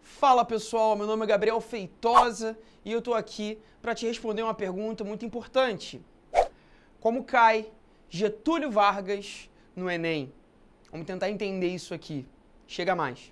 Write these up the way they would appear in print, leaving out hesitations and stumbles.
Fala pessoal, meu nome é Gabriel Feitosa e eu tô aqui para te responder uma pergunta muito importante. Como cai Getúlio Vargas no Enem? Vamos tentar entender isso aqui. Chega mais.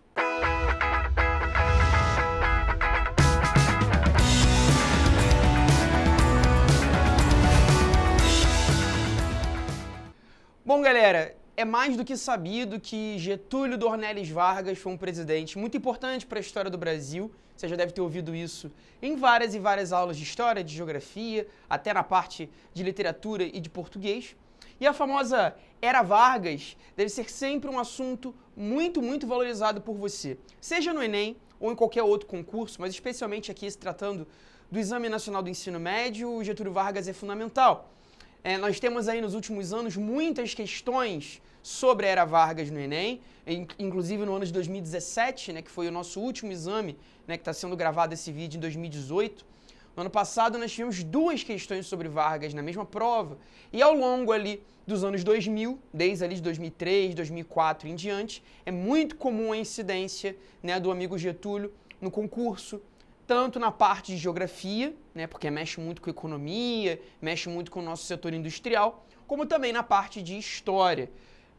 Bom, galera, é mais do que sabido que Getúlio Dornelles Vargas foi um presidente muito importante para a história do Brasil. Você já deve ter ouvido isso em várias e várias aulas de história, de geografia, até na parte de literatura e de português. E a famosa Era Vargas deve ser sempre um assunto muito valorizado por você, seja no Enem ou em qualquer outro concurso, mas especialmente aqui se tratando do Exame Nacional do Ensino Médio, o Getúlio Vargas é fundamental. Nós temos aí nos últimos anos muitas questões sobre a Era Vargas no Enem, inclusive no ano de 2017, né, que foi o nosso último exame, né, que está sendo gravado esse vídeo em 2018. No ano passado nós tivemos duas questões sobre Vargas na mesma prova, e ao longo ali dos anos 2000, desde ali de 2003, 2004 em diante, é muito comum a incidência, né, do amigo Getúlio no concurso, tanto na parte de geografia, né, porque mexe muito com economia, mexe muito com o nosso setor industrial, como também na parte de história.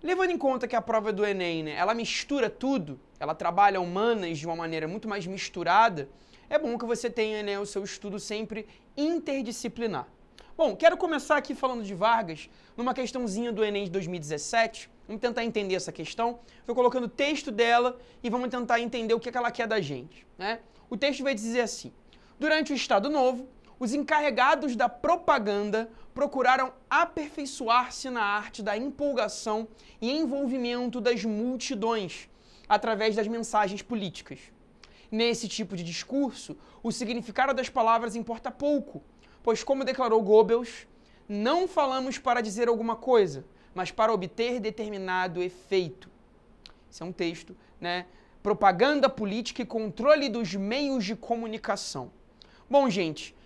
Levando em conta que a prova do Enem, né, ela mistura tudo, ela trabalha humanas de uma maneira muito mais misturada, é bom que você tenha, né, o seu estudo sempre interdisciplinar. Bom, quero começar aqui falando de Vargas, numa questãozinha do Enem de 2017, vamos tentar entender essa questão, vou colocando o texto dela e vamos tentar entender o que ela quer da gente, né? O texto vai dizer assim: durante o Estado Novo, os encarregados da propaganda procuraram aperfeiçoar-se na arte da empolgação e envolvimento das multidões através das mensagens políticas. Nesse tipo de discurso, o significado das palavras importa pouco, pois, como declarou Goebbels, não falamos para dizer alguma coisa, mas para obter determinado efeito. Esse é um texto, né? Propaganda política e controle dos meios de comunicação. Bom, gente,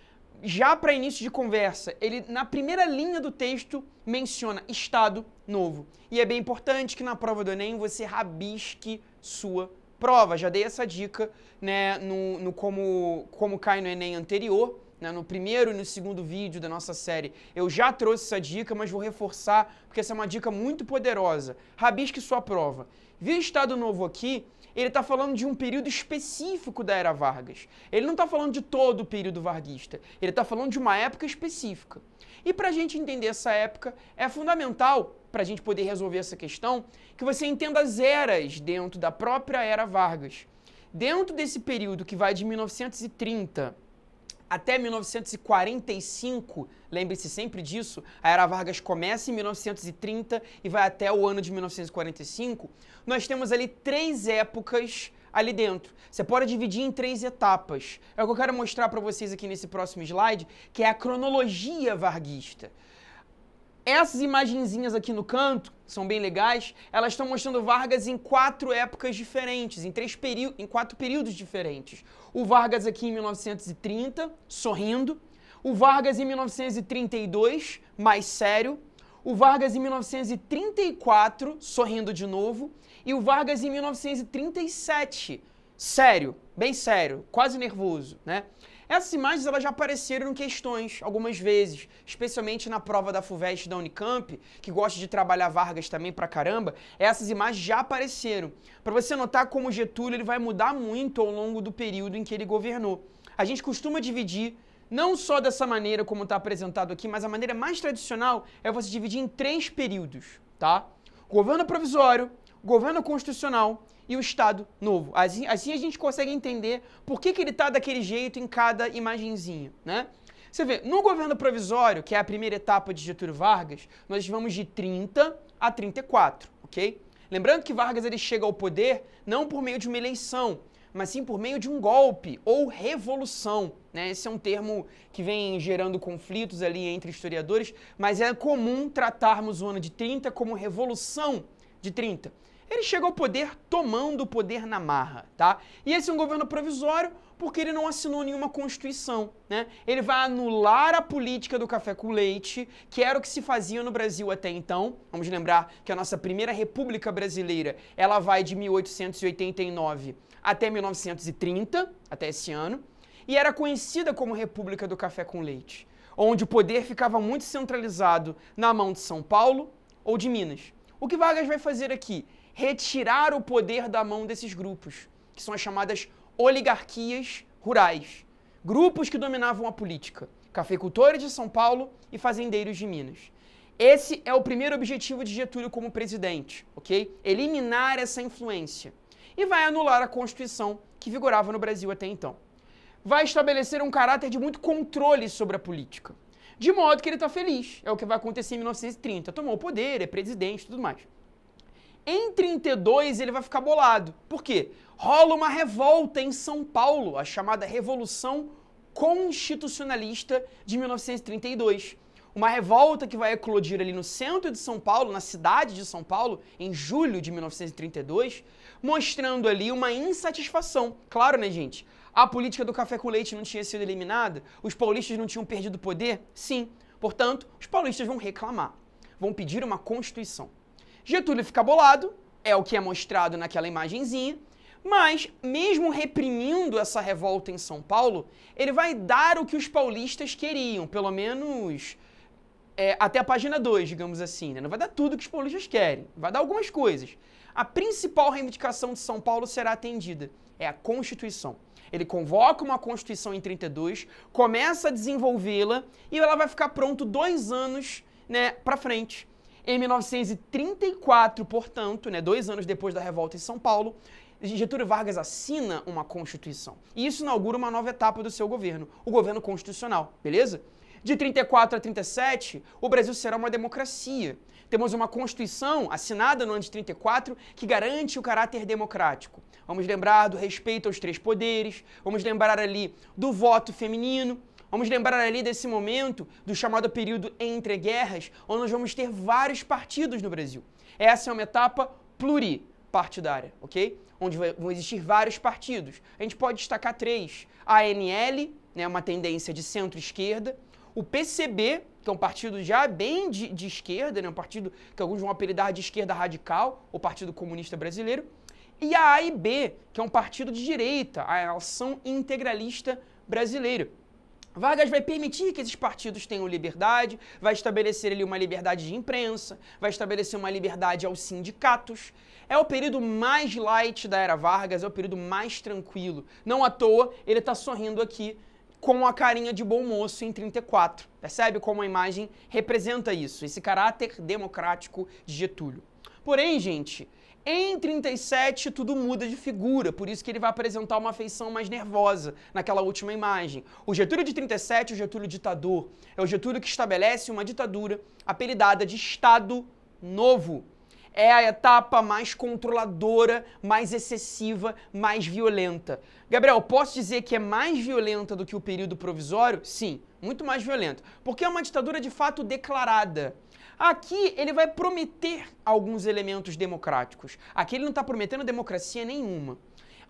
já para início de conversa, ele na primeira linha do texto menciona Estado Novo. E é bem importante que na prova do Enem você rabisque sua prova. Já dei essa dica, né, no como cai no Enem anterior, né, no primeiro e no segundo vídeo da nossa série. Eu já trouxe essa dica, mas vou reforçar, porque essa é uma dica muito poderosa. Rabisque sua prova. Viu Estado Novo aqui? Ele está falando de um período específico da Era Vargas. Ele não está falando de todo o período varguista. Ele está falando de uma época específica. E para a gente entender essa época, é fundamental, para a gente poder resolver essa questão, que você entenda as eras dentro da própria Era Vargas. Dentro desse período que vai de 1930 até 1945, lembre-se sempre disso, a Era Vargas começa em 1930 e vai até o ano de 1945, nós temos ali três épocas ali dentro. Você pode dividir em três etapas. É o que eu quero mostrar para vocês aqui nesse próximo slide, que é a cronologia varguista. Essas imagenzinhas aqui no canto são bem legais, elas estão mostrando Vargas em quatro épocas diferentes, em quatro períodos diferentes. O Vargas aqui em 1930, sorrindo. O Vargas em 1932, mais sério. O Vargas em 1934, sorrindo de novo. E o Vargas em 1937, sério, bem sério, quase nervoso, né? Essas imagens elas já apareceram em questões algumas vezes, especialmente na prova da FUVEST da Unicamp, que gosta de trabalhar Vargas também pra caramba. Essas imagens já apareceram, para você notar como o Getúlio ele vai mudar muito ao longo do período em que ele governou. A gente costuma dividir, não só dessa maneira como está apresentado aqui, mas a maneira mais tradicional é você dividir em três períodos, tá? Governo provisório, governo constitucional e o Estado Novo. Assim a gente consegue entender por que ele está daquele jeito em cada imagenzinha, né? Você vê, no governo provisório, que é a primeira etapa de Getúlio Vargas, nós vamos de 30 a 34, ok? Lembrando que Vargas ele chega ao poder não por meio de uma eleição, mas sim por meio de um golpe ou revolução, né? Esse é um termo que vem gerando conflitos ali entre historiadores, mas é comum tratarmos o ano de 30 como Revolução de 30. Ele chega ao poder tomando o poder na marra, tá? E esse é um governo provisório porque ele não assinou nenhuma constituição, né? Ele vai anular a política do café com leite, que era o que se fazia no Brasil até então. Vamos lembrar que a nossa primeira República Brasileira, ela vai de 1889 até 1930, até esse ano, e era conhecida como República do Café com Leite, onde o poder ficava muito centralizado na mão de São Paulo ou de Minas. O que Vargas vai fazer aqui? Retirar o poder da mão desses grupos, que são as chamadas oligarquias rurais. Grupos que dominavam a política, cafeicultores de São Paulo e fazendeiros de Minas. Esse é o primeiro objetivo de Getúlio como presidente, ok? Eliminar essa influência. E vai anular a Constituição que vigorava no Brasil até então. Vai estabelecer um caráter de muito controle sobre a política. De modo que ele está feliz. É o que vai acontecer em 1930. Tomou o poder, é presidente e tudo mais. Em 32 ele vai ficar bolado. Por quê? Rola uma revolta em São Paulo, a chamada Revolução Constitucionalista de 1932. Uma revolta que vai eclodir ali no centro de São Paulo, na cidade de São Paulo, em julho de 1932, mostrando ali uma insatisfação. Claro, né, gente? A política do café com leite não tinha sido eliminada? Os paulistas não tinham perdido poder? Sim. Portanto, os paulistas vão reclamar. Vão pedir uma Constituição. Getúlio fica bolado, é o que é mostrado naquela imagenzinha, mas, mesmo reprimindo essa revolta em São Paulo, ele vai dar o que os paulistas queriam, pelo menos até a página 2, digamos assim, né? Não vai dar tudo o que os paulistas querem, vai dar algumas coisas. A principal reivindicação de São Paulo será atendida, é a Constituição. Ele convoca uma Constituição em 32, começa a desenvolvê-la e ela vai ficar pronto 2 anos, né, para frente. Em 1934, portanto, né, 2 anos depois da revolta em São Paulo, Getúlio Vargas assina uma Constituição. E isso inaugura uma nova etapa do seu governo, o governo constitucional, beleza? De 34 a 37, o Brasil será uma democracia. Temos uma Constituição assinada no ano de 34 que garante o caráter democrático. Vamos lembrar do respeito aos 3 poderes, vamos lembrar ali do voto feminino, vamos lembrar ali desse momento do chamado período entre guerras, onde nós vamos ter vários partidos no Brasil. Essa é uma etapa pluripartidária, ok? Onde vão existir vários partidos. A gente pode destacar 3. A ANL, né, uma tendência de centro-esquerda, o PCB, que é um partido já bem de esquerda, né, um partido que alguns vão apelidar de esquerda radical, o Partido Comunista Brasileiro, e a AIB, que é um partido de direita, a Ação Integralista Brasileira. Vargas vai permitir que esses partidos tenham liberdade, vai estabelecer ali uma liberdade de imprensa, vai estabelecer uma liberdade aos sindicatos. É o período mais light da era Vargas, é o período mais tranquilo. Não à toa, ele está sorrindo aqui com a carinha de bom moço em 34. Percebe como a imagem representa isso, esse caráter democrático de Getúlio. Porém, gente, em 37 tudo muda de figura, por isso que ele vai apresentar uma feição mais nervosa naquela última imagem. O Getúlio de 37 é o Getúlio ditador, é o Getúlio que estabelece uma ditadura apelidada de Estado Novo. É a etapa mais controladora, mais excessiva, mais violenta. Gabriel, posso dizer que é mais violenta do que o período provisório? Sim, muito mais violenta, porque é uma ditadura de fato declarada. Aqui ele vai prometer alguns elementos democráticos. Aqui ele não está prometendo democracia nenhuma.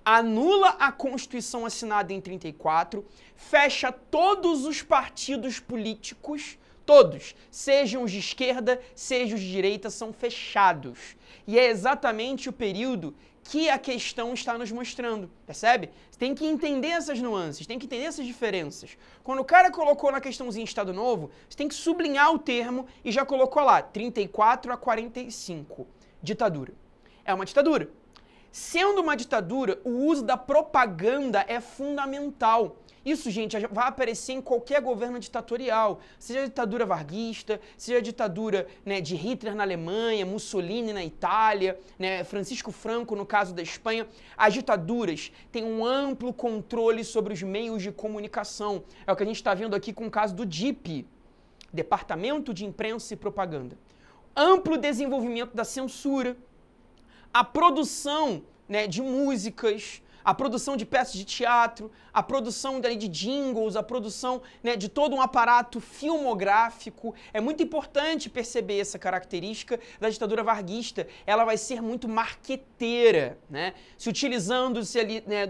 Anula a Constituição assinada em 34, fecha todos os partidos políticos, todos, sejam os de esquerda, sejam os de direita, são fechados. E é exatamente o período que a questão está nos mostrando, percebe? Você tem que entender essas nuances, tem que entender essas diferenças. Quando o cara colocou na questãozinha Estado Novo, você tem que sublinhar o termo e já colocou lá, 34 a 45, ditadura. É uma ditadura. Sendo uma ditadura, o uso da propaganda é fundamental. Isso, gente, vai aparecer em qualquer governo ditatorial, seja a ditadura varguista, seja a ditadura, né, de Hitler na Alemanha, Mussolini na Itália, né, Francisco Franco no caso da Espanha. As ditaduras têm um amplo controle sobre os meios de comunicação. É o que a gente está vendo aqui com o caso do DIP, Departamento de Imprensa e Propaganda. Amplo desenvolvimento da censura, a produção, né, de músicas, a produção de peças de teatro, a produção de jingles, a produção, né, de todo um aparato filmográfico. É muito importante perceber essa característica da ditadura varguista. Ela vai ser muito marqueteira, né? Utilizando-se ali, né,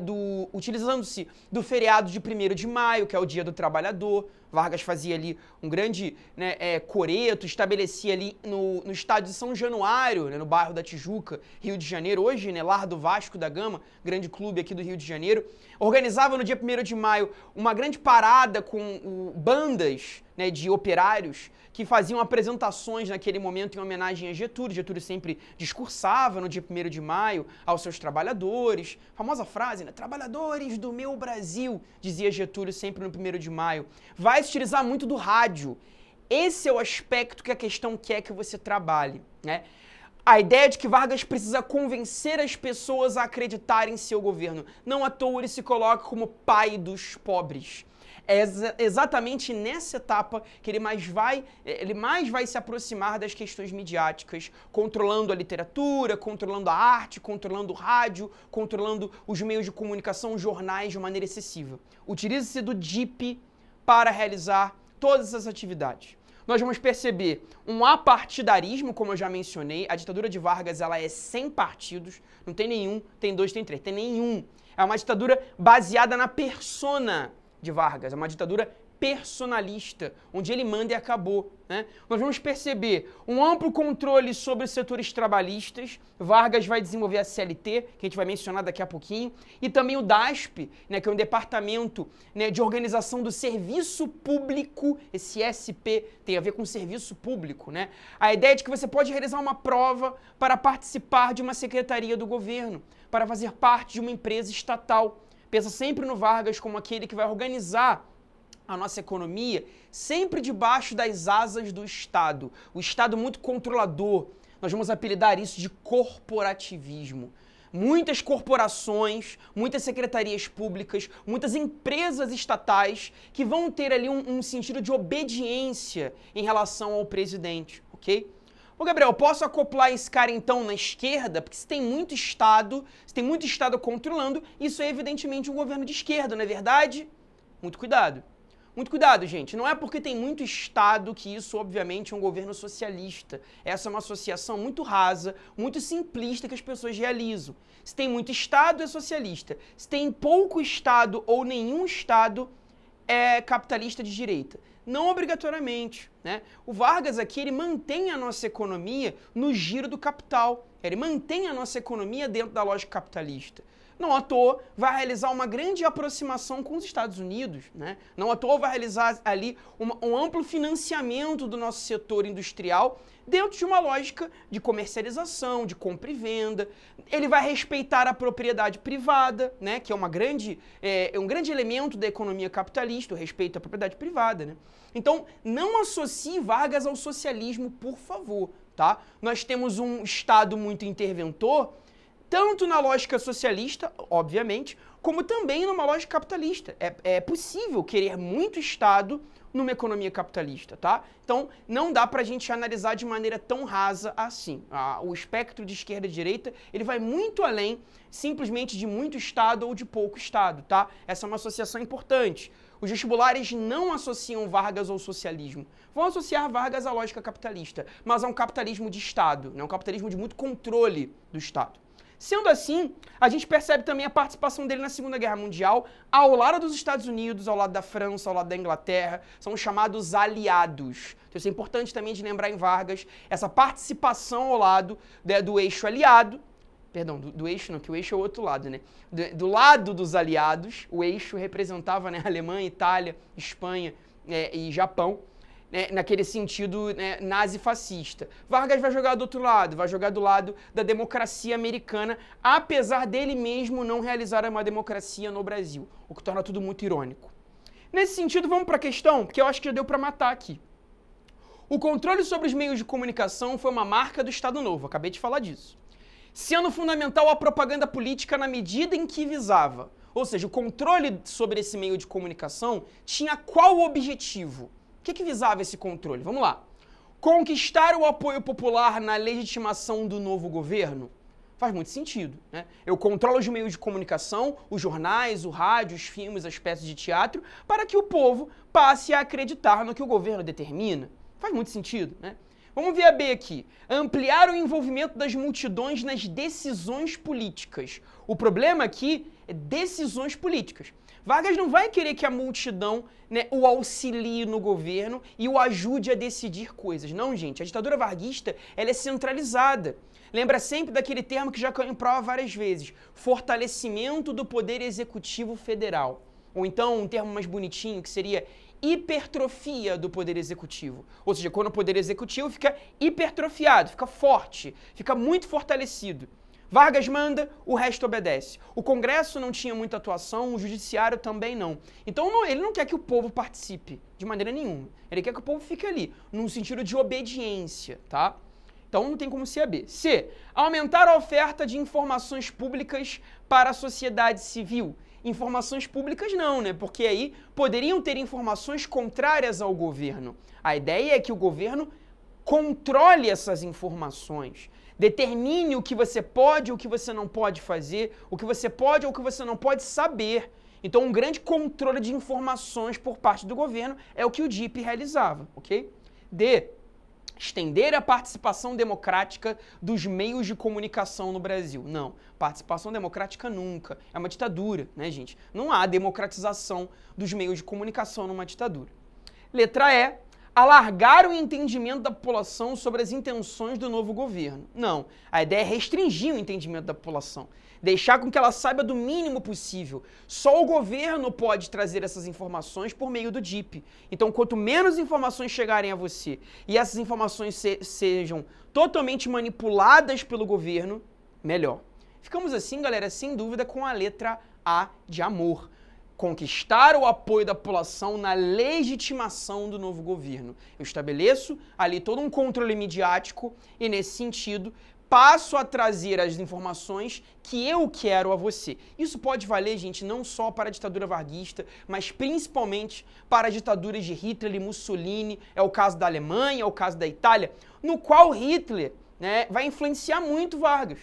utilizando-se do feriado de 1º de maio, que é o Dia do Trabalhador, Vargas fazia ali um grande, né, coreto, estabelecia ali no estádio de São Januário, né, no bairro da Tijuca, Rio de Janeiro, hoje, né, lar do Vasco da Gama, grande clube aqui do Rio de Janeiro. Organizava no dia 1º de maio uma grande parada com bandas, né, de operários que faziam apresentações naquele momento em homenagem a Getúlio. Getúlio sempre discursava no dia 1º de maio aos seus trabalhadores. Famosa frase, né? Trabalhadores do meu Brasil, dizia Getúlio sempre no 1º de maio. Vai se utilizar muito do rádio. Esse é o aspecto que a questão quer que você trabalhe, né? A ideia de que Vargas precisa convencer as pessoas a acreditarem em seu governo. Não à toa ele se coloca como pai dos pobres. É exatamente nessa etapa que ele mais vai se aproximar das questões midiáticas, controlando a literatura, controlando a arte, controlando o rádio, controlando os meios de comunicação, os jornais de maneira excessiva. Utiliza-se do DIP para realizar todas essas atividades. Nós vamos perceber um apartidarismo, como eu já mencionei. A ditadura de Vargas ela é sem partidos, não tem nenhum, tem 2, tem 3, tem nenhum. É uma ditadura baseada na persona de Vargas, é uma ditadura personalista, onde ele manda e acabou, né? Nós vamos perceber um amplo controle sobre os setores trabalhistas. Vargas vai desenvolver a CLT, que a gente vai mencionar daqui a pouquinho, e também o DASP, né, que é um departamento, né, de organização do serviço público. Esse SP tem a ver com serviço público, né? A ideia de que você pode realizar uma prova para participar de uma secretaria do governo, para fazer parte de uma empresa estatal. Pensa sempre no Vargas como aquele que vai organizar a nossa economia sempre debaixo das asas do Estado. O Estado muito controlador. Nós vamos apelidar isso de corporativismo. Muitas corporações, muitas secretarias públicas, muitas empresas estatais que vão ter ali um sentido de obediência em relação ao presidente, ok? Ô Gabriel, posso acoplar esse cara então na esquerda? Porque se tem muito Estado controlando, isso é evidentemente um governo de esquerda, não é verdade? Muito cuidado. Muito cuidado, gente. Não é porque tem muito Estado que isso, obviamente, é um governo socialista. Essa é uma associação muito rasa, muito simplista que as pessoas realizam. Se tem muito Estado, é socialista. Se tem pouco Estado ou nenhum Estado, é capitalista de direita. Não obrigatoriamente, né? O Vargas aqui, ele mantém a nossa economia no giro do capital. Ele mantém a nossa economia dentro da lógica capitalista. Não à toa vai realizar uma grande aproximação com os Estados Unidos, né? Não à toa vai realizar ali um amplo financiamento do nosso setor industrial dentro de uma lógica de comercialização, de compra e venda. Ele vai respeitar a propriedade privada, né? Que é um grande elemento da economia capitalista, o respeito à propriedade privada, né? Então, não associe Vargas ao socialismo, por favor, tá? Nós temos um Estado muito interventor, tanto na lógica socialista, obviamente, como também numa lógica capitalista. É possível querer muito Estado numa economia capitalista, tá? Então, não dá pra gente analisar de maneira tão rasa assim. O espectro de esquerda e direita, ele vai muito além simplesmente de muito Estado ou de pouco Estado, tá? Essa é uma associação importante. Os vestibulares não associam Vargas ao socialismo. Vão associar Vargas à lógica capitalista, mas a um capitalismo de Estado, né? Um capitalismo de muito controle do Estado. Sendo assim, a gente percebe também a participação dele na Segunda Guerra Mundial ao lado dos Estados Unidos, ao lado da França, ao lado da Inglaterra, são os chamados aliados. Então isso é importante também de lembrar em Vargas, essa participação ao lado do eixo aliado, perdão, do eixo não, que o eixo é o outro lado, né? Do lado dos aliados, o eixo representava, né, Alemanha, Itália, Espanha, e Japão, né, naquele sentido, né, nazi-fascista. Vargas vai jogar do outro lado, vai jogar do lado da democracia americana, apesar dele mesmo não realizar uma democracia no Brasil, o que torna tudo muito irônico. Nesse sentido, vamos para a questão, porque eu acho que já deu para matar aqui. O controle sobre os meios de comunicação foi uma marca do Estado Novo, acabei de falar disso. Sendo fundamental a propaganda política na medida em que visava. Ou seja, o controle sobre esse meio de comunicação tinha qual objetivo? O que visava esse controle? Vamos lá. Conquistar o apoio popular na legitimação do novo governo? Faz muito sentido, né? Eu controlo os meios de comunicação, os jornais, o rádio, os filmes, as peças de teatro, para que o povo passe a acreditar no que o governo determina. Faz muito sentido, né? Vamos ver a B aqui. Ampliar o envolvimento das multidões nas decisões políticas. O problema aqui é decisões políticas. Vargas não vai querer que a multidão, né, o auxilie no governo e o ajude a decidir coisas. Não, gente. A ditadura varguista, ela é centralizada. Lembra sempre daquele termo que já caiu em prova várias vezes. Fortalecimento do poder executivo federal. Ou então, um termo mais bonitinho, que seria hipertrofia do poder executivo. Ou seja, quando o poder executivo fica hipertrofiado, fica forte, fica muito fortalecido. Vargas manda, o resto obedece. O Congresso não tinha muita atuação, o Judiciário também não. Então ele não quer que o povo participe, de maneira nenhuma. Ele quer que o povo fique ali, num sentido de obediência, tá? Então não tem como ser a B. C. Aumentar a oferta de informações públicas para a sociedade civil. Informações públicas não, né? Porque aí poderiam ter informações contrárias ao governo. A ideia é que o governo controle essas informações, determine o que você pode e o que você não pode fazer, o que você pode ou o que você não pode saber. Então, um grande controle de informações por parte do governo é o que o DIP realizava, ok? D. Estender a participação democrática dos meios de comunicação no Brasil. Não, participação democrática nunca. É uma ditadura, né, gente? Não há democratização dos meios de comunicação numa ditadura. Letra E. Alargar o entendimento da população sobre as intenções do novo governo. Não, a ideia é restringir o entendimento da população. Deixar com que ela saiba do mínimo possível. Só o governo pode trazer essas informações por meio do DIP. Então, quanto menos informações chegarem a você e essas informações sejam totalmente manipuladas pelo governo, melhor. Ficamos assim, galera, sem dúvida, com a letra A de amor. Conquistar o apoio da população na legitimação do novo governo. Eu estabeleço ali todo um controle midiático e, nesse sentido, passo a trazer as informações que eu quero a você. Isso pode valer, gente, não só para a ditadura varguista, mas principalmente para as ditaduras de Hitler e Mussolini. É o caso da Alemanha, é o caso da Itália, no qual Hitler, né, vai influenciar muito Vargas.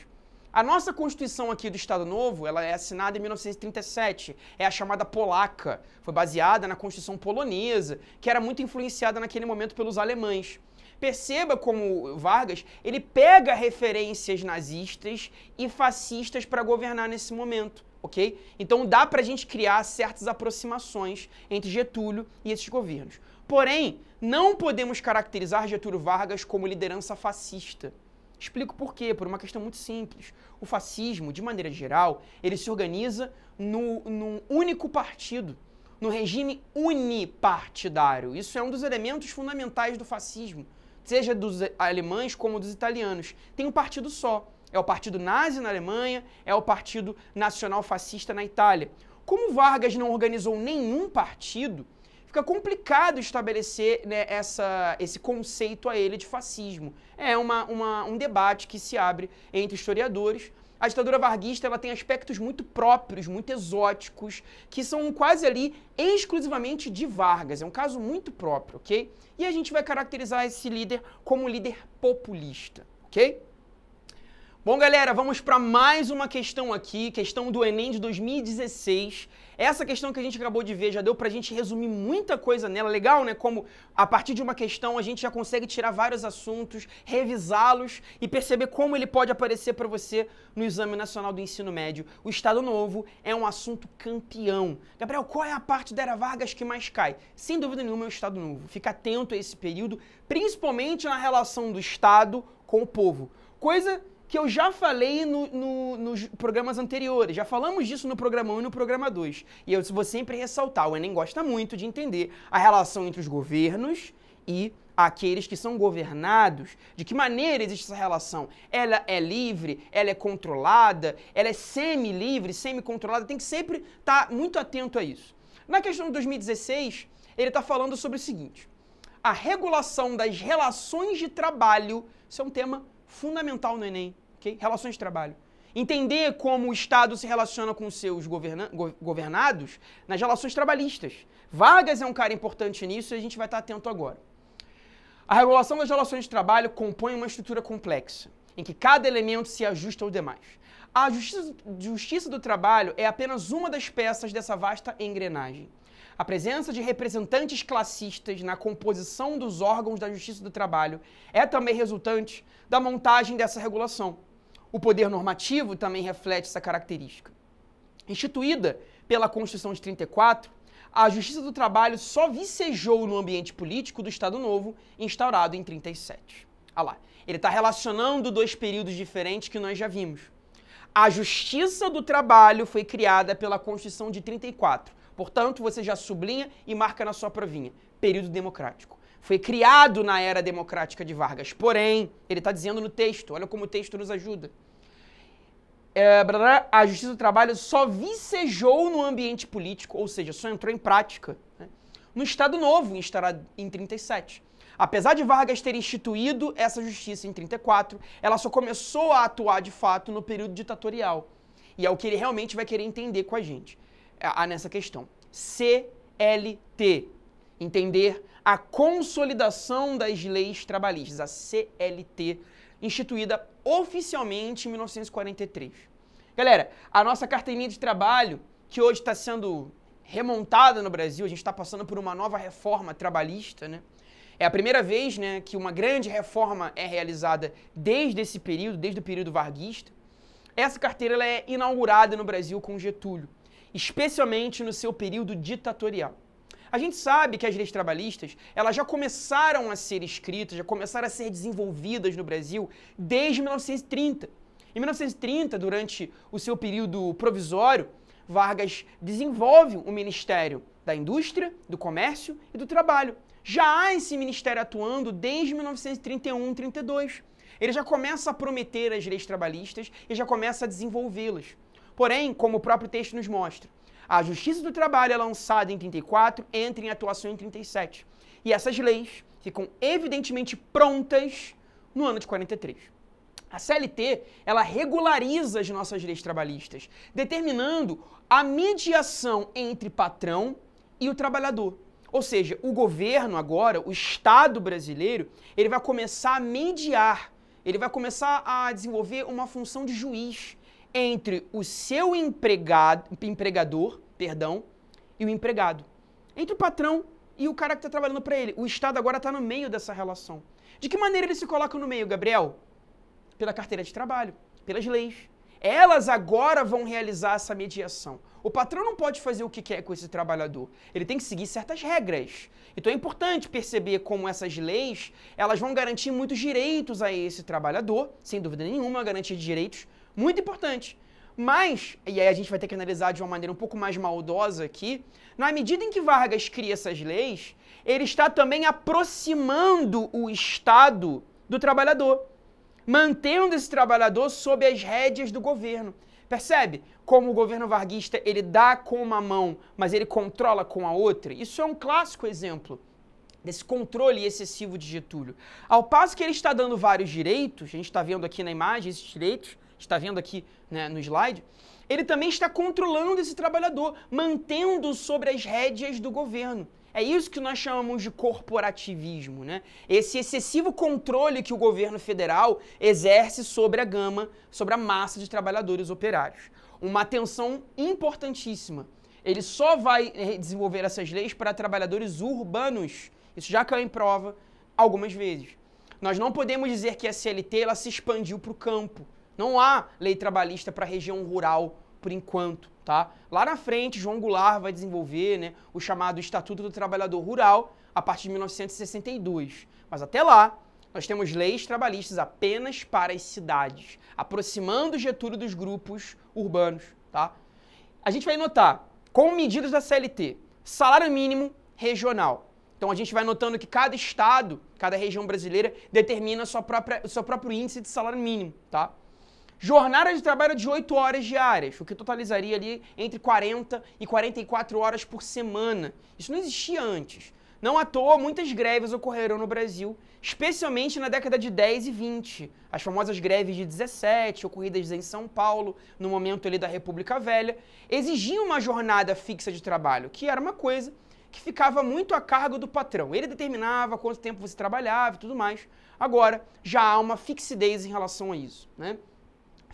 A nossa Constituição aqui do Estado Novo, ela é assinada em 1937, é a chamada polaca, foi baseada na Constituição polonesa, que era muito influenciada naquele momento pelos alemães. Perceba como Vargas, ele pega referências nazistas e fascistas para governar nesse momento, ok? Então dá pra gente criar certas aproximações entre Getúlio e esses governos. Porém, não podemos caracterizar Getúlio Vargas como liderança fascista. Explico por quê, por uma questão muito simples. O fascismo, de maneira geral, ele se organiza num único partido, no regime unipartidário. Isso é um dos elementos fundamentais do fascismo, seja dos alemães como dos italianos. Tem um partido só. É o partido nazi na Alemanha, é o partido nacional fascista na Itália. Como Vargas não organizou nenhum partido, fica complicado estabelecer, né, esse conceito a ele de fascismo. É um debate que se abre entre historiadores. A ditadura varguista, ela tem aspectos muito próprios, muito exóticos, que são quase ali exclusivamente de Vargas. É um caso muito próprio, ok? E a gente vai caracterizar esse líder como um líder populista, ok? Bom, galera, vamos para mais uma questão aqui, questão do Enem de 2016. Essa questão que a gente acabou de ver já deu pra gente resumir muita coisa nela. Legal, né? Como a partir de uma questão a gente já consegue tirar vários assuntos, revisá-los e perceber como ele pode aparecer para você no Exame Nacional do Ensino Médio. O Estado Novo é um assunto campeão. Gabriel, qual é a parte da Era Vargas que mais cai? Sem dúvida nenhuma é o Estado Novo. Fica atento a esse período, principalmente na relação do Estado com o povo. Coisa que eu já falei nos programas anteriores. Já falamos disso no programa 1 e no programa 2. E eu vou sempre ressaltar, o Enem gosta muito de entender a relação entre os governos e aqueles que são governados. De que maneira existe essa relação? Ela é livre? Ela é controlada? Ela é semi-livre, semi-controlada? Tem que sempre estar muito atento a isso. Na questão de 2016, ele está falando sobre o seguinte: a regulação das relações de trabalho. Isso é um tema fundamental no Enem, ok? Relações de trabalho. Entender como o Estado se relaciona com os seus governados nas relações trabalhistas. Vargas é um cara importante nisso e a gente vai estar atento agora. A regulação das relações de trabalho compõe uma estrutura complexa, em que cada elemento se ajusta aos demais. A justiça do trabalho é apenas uma das peças dessa vasta engrenagem. A presença de representantes classistas na composição dos órgãos da justiça do trabalho é também resultante da montagem dessa regulação. O poder normativo também reflete essa característica. Instituída pela Constituição de 34, a Justiça do Trabalho só vicejou no ambiente político do Estado Novo, instaurado em 37. Olha lá, ele está relacionando dois períodos diferentes que nós já vimos. A Justiça do Trabalho foi criada pela Constituição de 34. Portanto, você já sublinha e marca na sua provinha. Período democrático. Foi criado na era democrática de Vargas. Porém, ele está dizendo no texto, olha como o texto nos ajuda. A Justiça do Trabalho só vicejou no ambiente político, ou seja, só entrou em prática, né, no Estado Novo, instaurado em 37. Apesar de Vargas ter instituído essa justiça em 34, ela só começou a atuar de fato no período ditatorial. E é o que ele realmente vai querer entender com a gente nessa questão. CLT. Entender a consolidação das leis trabalhistas, a CLT, instituída oficialmente em 1943. Galera, a nossa carteirinha de trabalho, que hoje está sendo remontada no Brasil, a gente está passando por uma nova reforma trabalhista, né? É a primeira vez, né, que uma grande reforma é realizada desde esse período, desde o período varguista. Essa carteira ela é inaugurada no Brasil com Getúlio, especialmente no seu período ditatorial. A gente sabe que as leis trabalhistas, elas já começaram a ser escritas, já começaram a ser desenvolvidas no Brasil desde 1930. Em 1930, durante o seu período provisório, Vargas desenvolve o Ministério da Indústria, do Comércio e do Trabalho. Já há esse ministério atuando desde 1931, 32. Ele já começa a prometer as leis trabalhistas e já começa a desenvolvê-las. Porém, como o próprio texto nos mostra, a Justiça do Trabalho é lançada em 34, entra em atuação em 37. E essas leis ficam evidentemente prontas no ano de 43. A CLT, ela regulariza as nossas leis trabalhistas, determinando a mediação entre patrão e o trabalhador. Ou seja, o governo agora, o Estado brasileiro, ele vai começar a mediar, ele vai começar a desenvolver uma função de juiz entre o seu empregador e o empregado. Entre o patrão e o cara que está trabalhando para ele. O Estado agora está no meio dessa relação. De que maneira ele se coloca no meio, Gabriel? Pela carteira de trabalho, pelas leis. Elas agora vão realizar essa mediação. O patrão não pode fazer o que quer com esse trabalhador. Ele tem que seguir certas regras. Então é importante perceber como essas leis, elas vão garantir muitos direitos a esse trabalhador, sem dúvida nenhuma, uma garantia de direitos muito importante. Mas, e aí a gente vai ter que analisar de uma maneira um pouco mais maldosa aqui, na medida em que Vargas cria essas leis, ele está também aproximando o Estado do trabalhador, mantendo esse trabalhador sob as rédeas do governo. Percebe como o governo varguista ele dá com uma mão, mas ele controla com a outra? Isso é um clássico exemplo desse controle excessivo de Getúlio. Ao passo que ele está dando vários direitos, a gente está vendo aqui na imagem esses direitos, está vendo aqui, né, no slide, ele também está controlando esse trabalhador, mantendo sobre as rédeas do governo. É isso que nós chamamos de corporativismo, né? Esse excessivo controle que o governo federal exerce sobre a gama, sobre a massa de trabalhadores operários. Uma atenção importantíssima. Ele só vai desenvolver essas leis para trabalhadores urbanos. Isso já caiu em prova algumas vezes. Nós não podemos dizer que a CLT ela se expandiu para o campo. Não há lei trabalhista para a região rural, por enquanto, tá? Lá na frente, João Goulart vai desenvolver, né, o chamado Estatuto do Trabalhador Rural a partir de 1962. Mas até lá, nós temos leis trabalhistas apenas para as cidades, aproximando Getúlio dos grupos urbanos, tá? A gente vai notar, com medidas da CLT, salário mínimo regional. Então a gente vai notando que cada estado, cada região brasileira determina o seu próprio índice de salário mínimo, tá? Jornada de trabalho de 8 horas diárias, o que totalizaria ali entre 40 e 44 horas por semana. Isso não existia antes. Não à toa, muitas greves ocorreram no Brasil, especialmente na década de 10 e 20. As famosas greves de 17, ocorridas em São Paulo, no momento ali da República Velha, exigiam uma jornada fixa de trabalho, que era uma coisa que ficava muito a cargo do patrão. Ele determinava quanto tempo você trabalhava e tudo mais. Agora, já há uma fixidez em relação a isso, né?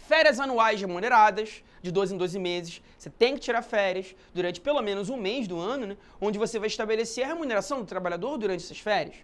Férias anuais remuneradas, de 12 em 12 meses. Você tem que tirar férias durante pelo menos um mês do ano, né? Onde você vai estabelecer a remuneração do trabalhador durante essas férias.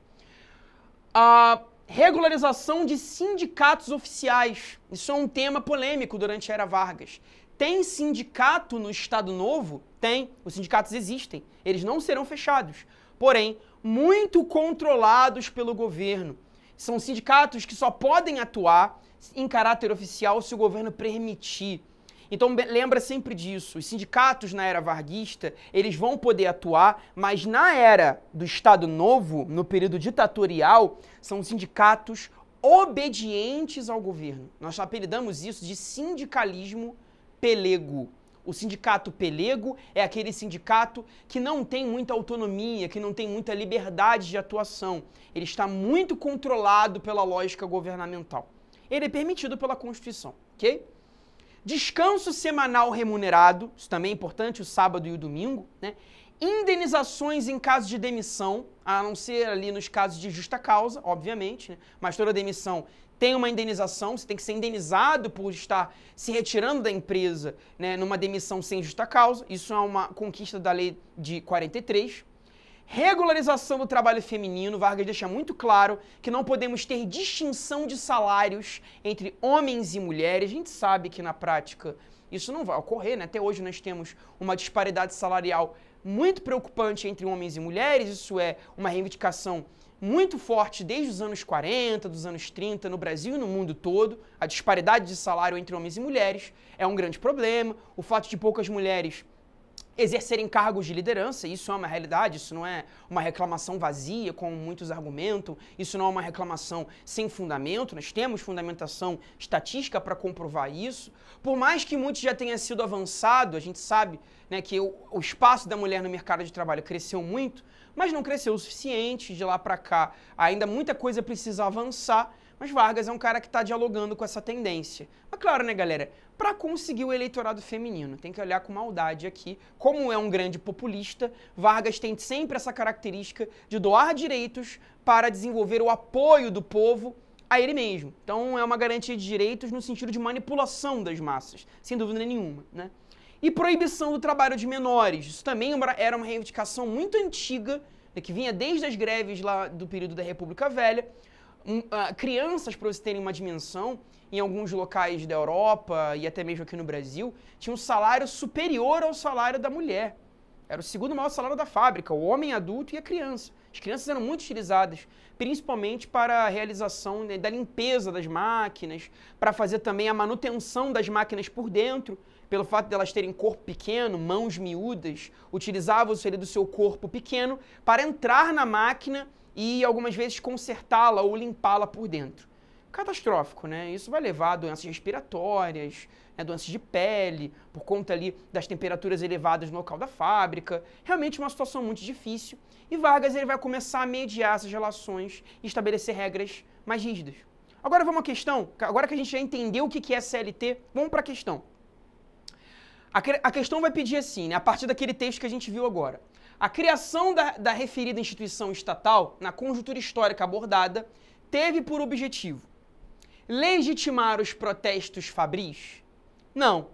A regularização de sindicatos oficiais. Isso é um tema polêmico durante a Era Vargas. Tem sindicato no Estado Novo? Tem. Os sindicatos existem. Eles não serão fechados. Porém, muito controlados pelo governo. São sindicatos que só podem atuar em caráter oficial se o governo permitir. Então lembra sempre disso. Os sindicatos na era varguista, eles vão poder atuar, mas na era do Estado Novo, no período ditatorial, são sindicatos obedientes ao governo. Nós apelidamos isso de sindicalismo pelego. O sindicato pelego é aquele sindicato que não tem muita autonomia, que não tem muita liberdade de atuação. Ele está muito controlado pela lógica governamental. Ele é permitido pela Constituição, ok? Descanso semanal remunerado, isso também é importante, o sábado e o domingo, né? Indenizações em caso de demissão, a não ser ali nos casos de justa causa, obviamente, né? Mas toda demissão tem uma indenização, você tem que ser indenizado por estar se retirando da empresa, né, numa demissão sem justa causa. Isso é uma conquista da lei de 43. Regularização do trabalho feminino. Vargas deixa muito claro que não podemos ter distinção de salários entre homens e mulheres. A gente sabe que na prática isso não vai ocorrer, né? Até hoje nós temos uma disparidade salarial muito preocupante entre homens e mulheres. Isso é uma reivindicação muito forte desde os anos 40, dos anos 30, no Brasil e no mundo todo. A disparidade de salário entre homens e mulheres é um grande problema. O fato de poucas mulheres exercerem cargos de liderança, isso é uma realidade, isso não é uma reclamação vazia, como muitos argumentam, isso não é uma reclamação sem fundamento, nós temos fundamentação estatística para comprovar isso. Por mais que muito já tenha sido avançado, a gente sabe, né, que o espaço da mulher no mercado de trabalho cresceu muito, mas não cresceu o suficiente, de lá para cá ainda muita coisa precisa avançar, mas Vargas é um cara que está dialogando com essa tendência. Mas claro, né, galera, para conseguir o eleitorado feminino, tem que olhar com maldade aqui. Como é um grande populista, Vargas tem sempre essa característica de doar direitos para desenvolver o apoio do povo a ele mesmo. Então é uma garantia de direitos no sentido de manipulação das massas, sem dúvida nenhuma, né? E proibição do trabalho de menores. Isso também era uma reivindicação muito antiga, né, que vinha desde as greves lá do período da República Velha. Crianças, para vocês terem uma dimensão, em alguns locais da Europa e até mesmo aqui no Brasil, tinham um salário superior ao salário da mulher. Era o segundo maior salário da fábrica, o homem adulto e a criança. As crianças eram muito utilizadas, principalmente para a realização, né, da limpeza das máquinas, para fazer também a manutenção das máquinas por dentro, pelo fato de elas terem corpo pequeno, mãos miúdas, utilizavam-se do seu corpo pequeno para entrar na máquina e algumas vezes consertá-la ou limpá-la por dentro. Catastrófico, né? Isso vai levar a doenças respiratórias, né, doenças de pele, por conta ali das temperaturas elevadas no local da fábrica. Realmente uma situação muito difícil. E Vargas ele vai começar a mediar essas relações e estabelecer regras mais rígidas. Agora vamos à questão. Agora que a gente já entendeu o que é CLT, vamos para a questão. A questão vai pedir assim, né, a partir daquele texto que a gente viu agora. A criação da referida instituição estatal, na conjuntura histórica abordada, teve por objetivo legitimar os protestos fabris? Não.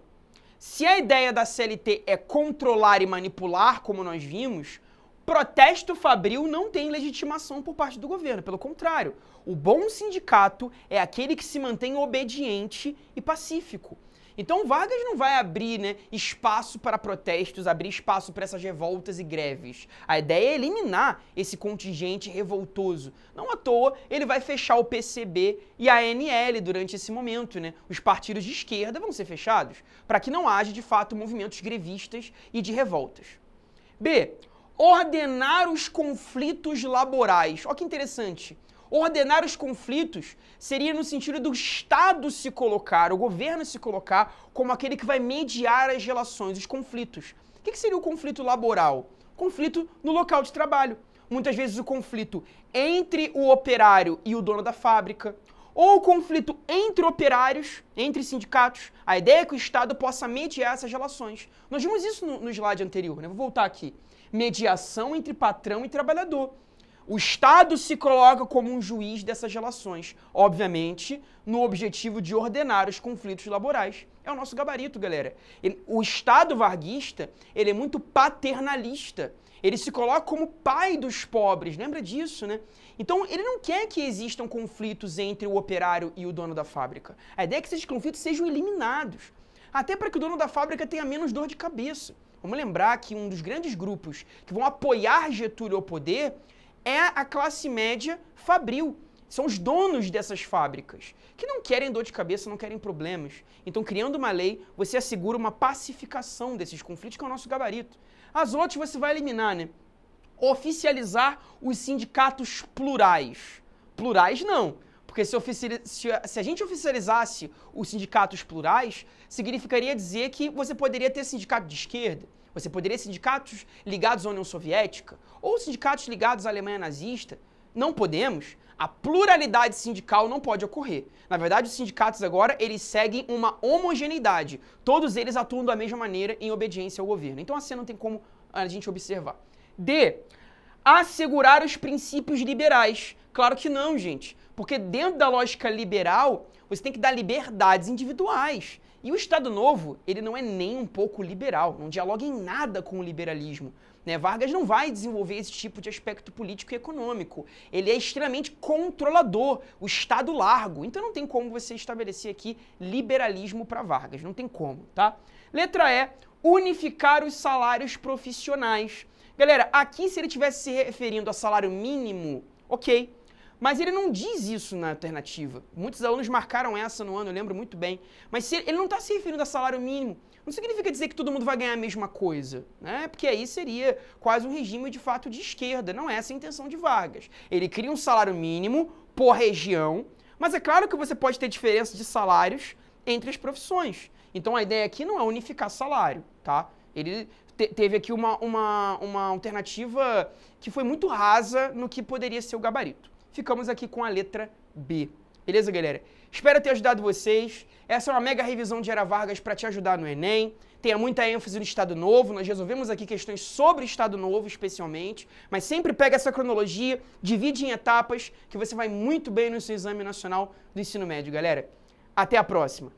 Se a ideia da CLT é controlar e manipular, como nós vimos, protesto fabril não tem legitimação por parte do governo. Pelo contrário, o bom sindicato é aquele que se mantém obediente e pacífico. Então Vargas não vai abrir, né, espaço para protestos, abrir espaço para essas revoltas e greves. A ideia é eliminar esse contingente revoltoso. Não à toa ele vai fechar o PCB e a ANL durante esse momento, né? Os partidos de esquerda vão ser fechados para que não haja de fato movimentos grevistas e de revoltas. B. Ordenar os conflitos laborais. Olha que interessante. Ordenar os conflitos seria no sentido do Estado se colocar, o governo se colocar como aquele que vai mediar as relações, os conflitos. O que seria o conflito laboral? Conflito no local de trabalho. Muitas vezes o conflito entre o operário e o dono da fábrica, ou o conflito entre operários, entre sindicatos. A ideia é que o Estado possa mediar essas relações. Nós vimos isso no slide anterior, né? Vou voltar aqui. Mediação entre patrão e trabalhador. O Estado se coloca como um juiz dessas relações, obviamente, no objetivo de ordenar os conflitos laborais. É o nosso gabarito, galera. O Estado varguista, ele é muito paternalista. Ele se coloca como pai dos pobres, lembra disso, né? Então, ele não quer que existam conflitos entre o operário e o dono da fábrica. A ideia é que esses conflitos sejam eliminados, até para que o dono da fábrica tenha menos dor de cabeça. Vamos lembrar que um dos grandes grupos que vão apoiar Getúlio ao poder é a classe média fabril. São os donos dessas fábricas, que não querem dor de cabeça, não querem problemas. Então, criando uma lei, você assegura uma pacificação desses conflitos, que é o nosso gabarito. As outras você vai eliminar, né? Oficializar os sindicatos plurais. Plurais não, porque se a gente oficializasse os sindicatos plurais, significaria dizer que você poderia ter sindicato de esquerda, você poderia ter sindicatos ligados à União Soviética, ou sindicatos ligados à Alemanha nazista. Não podemos. A pluralidade sindical não pode ocorrer. Na verdade, os sindicatos agora, eles seguem uma homogeneidade. Todos eles atuam da mesma maneira em obediência ao governo. Então, assim não tem como a gente observar. D. Assegurar os princípios liberais. Claro que não, gente. Porque dentro da lógica liberal, você tem que dar liberdades individuais. E o Estado Novo, ele não é nem um pouco liberal, não dialoga em nada com o liberalismo. Né? Vargas não vai desenvolver esse tipo de aspecto político e econômico. Ele é extremamente controlador, o Estado largo. Então não tem como você estabelecer aqui liberalismo para Vargas, não tem como, tá? Letra E, unificar os salários profissionais. Galera, aqui se ele estivesse se referindo a salário mínimo, ok. Mas ele não diz isso na alternativa. Muitos alunos marcaram essa no ano, eu lembro muito bem. Mas ele não está se referindo a salário mínimo. Não significa dizer que todo mundo vai ganhar a mesma coisa, né? Porque aí seria quase um regime de fato de esquerda. Não é essa a intenção de Vargas. Ele cria um salário mínimo por região, mas é claro que você pode ter diferença de salários entre as profissões. Então a ideia aqui não é unificar salário, tá? Ele teve aqui uma alternativa que foi muito rasa no que poderia ser o gabarito. Ficamos aqui com a letra B. Beleza, galera? Espero ter ajudado vocês. Essa é uma mega revisão de Era Vargas para te ajudar no Enem. Tenha muita ênfase no Estado Novo. Nós resolvemos aqui questões sobre o Estado Novo, especialmente. Mas sempre pega essa cronologia, divide em etapas, que você vai muito bem no seu exame nacional do ensino médio, galera. Até a próxima!